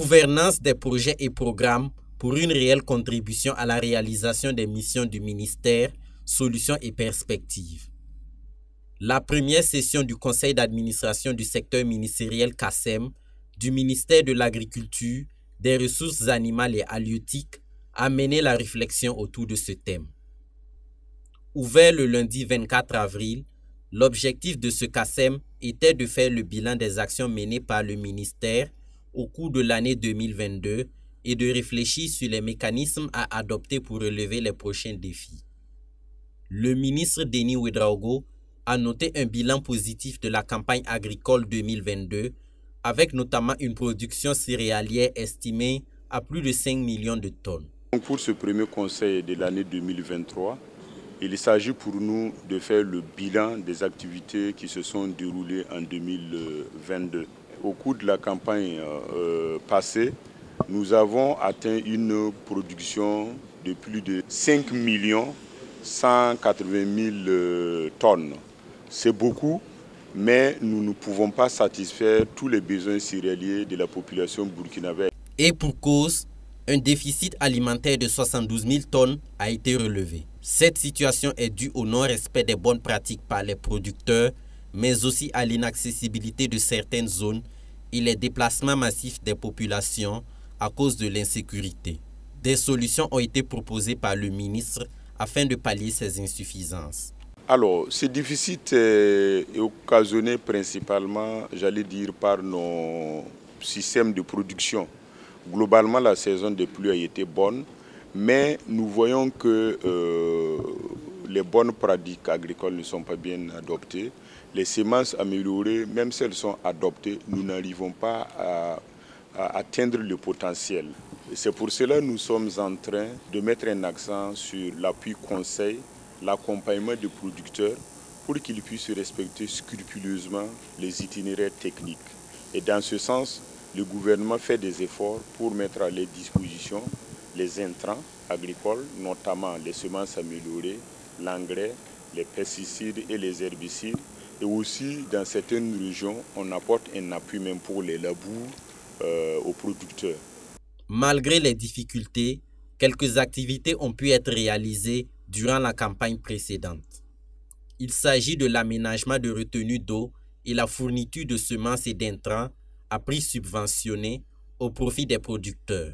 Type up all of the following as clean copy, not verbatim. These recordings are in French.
Gouvernance des projets et programmes pour une réelle contribution à la réalisation des missions du ministère, solutions et perspectives. La première session du conseil d'administration du secteur ministériel CACEM du ministère de l'Agriculture, des Ressources animales et halieutiques a mené la réflexion autour de ce thème. Ouvert le lundi 24 avril, l'objectif de ce CACEM était de faire le bilan des actions menées par le ministère au cours de l'année 2022 et de réfléchir sur les mécanismes à adopter pour relever les prochains défis. Le ministre Denis Ouédraogo a noté un bilan positif de la campagne agricole 2022, avec notamment une production céréalière estimée à plus de 5 millions de tonnes. Pour ce premier conseil de l'année 2023, il s'agit pour nous de faire le bilan des activités qui se sont déroulées en 2022. Au cours de la campagne passée, nous avons atteint une production de plus de 5 180 000 tonnes. C'est beaucoup, mais nous ne pouvons pas satisfaire tous les besoins céréaliers de la population burkinabé. Et pour cause, un déficit alimentaire de 72 000 tonnes a été relevé. Cette situation est due au non-respect des bonnes pratiques par les producteurs, mais aussi à l'inaccessibilité de certaines zones et les déplacements massifs des populations à cause de l'insécurité. Des solutions ont été proposées par le ministre afin de pallier ces insuffisances. Alors, ce déficit est occasionné principalement, j'allais dire, par nos systèmes de production. Globalement, la saison des pluies a été bonne, mais nous voyons que les bonnes pratiques agricoles ne sont pas bien adoptées. Les semences améliorées, même si elles sont adoptées, nous n'arrivons pas à atteindre le potentiel. C'est pour cela que nous sommes en train de mettre un accent sur l'appui conseil, l'accompagnement des producteurs pour qu'ils puissent respecter scrupuleusement les itinéraires techniques. Et dans ce sens, le gouvernement fait des efforts pour mettre à leur disposition les intrants agricoles, notamment les semences améliorées, l'engrais, les pesticides et les herbicides. Et aussi, dans certaines régions, on apporte un appui même pour les labours aux producteurs. Malgré les difficultés, quelques activités ont pu être réalisées durant la campagne précédente. Il s'agit de l'aménagement de retenues d'eau et la fourniture de semences et d'intrants à prix subventionné au profit des producteurs.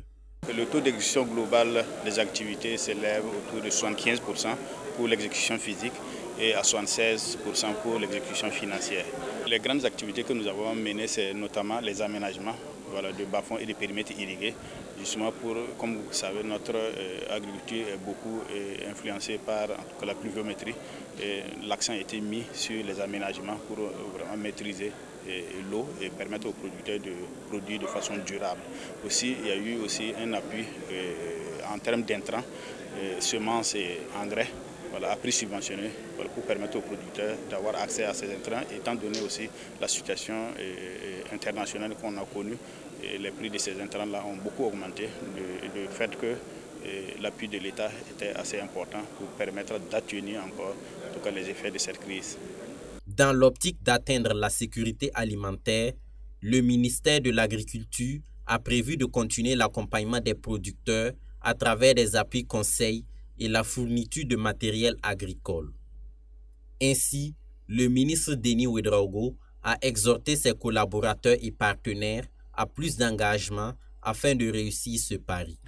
Le taux d'exécution global des activités s'élève autour de 75% pour l'exécution physique et à 76% pour l'exécution financière. Les grandes activités que nous avons menées, c'est notamment les aménagements de bas-fonds et de périmètres irrigués, justement pour, comme vous savez, notre agriculture est beaucoup influencée par en tout cas, la pluviométrie. L'accent a été mis sur les aménagements pour vraiment maîtriser l'eau et permettre aux producteurs de produire de façon durable. Aussi, il y a eu aussi un appui en termes d'intrants, semences et engrais, à prix subventionné pour permettre aux producteurs d'avoir accès à ces intrants, étant donné aussi la situation internationale qu'on a connue. Les prix de ces intrants-là ont beaucoup augmenté, le fait que l'appui de l'État était assez important pour permettre d'atténuer encore en tout cas, les effets de cette crise. Dans l'optique d'atteindre la sécurité alimentaire, le ministère de l'Agriculture a prévu de continuer l'accompagnement des producteurs à travers des appuis conseils et la fourniture de matériel agricole. Ainsi, le ministre Denis Ouédraogo a exhorté ses collaborateurs et partenaires à plus d'engagement afin de réussir ce pari.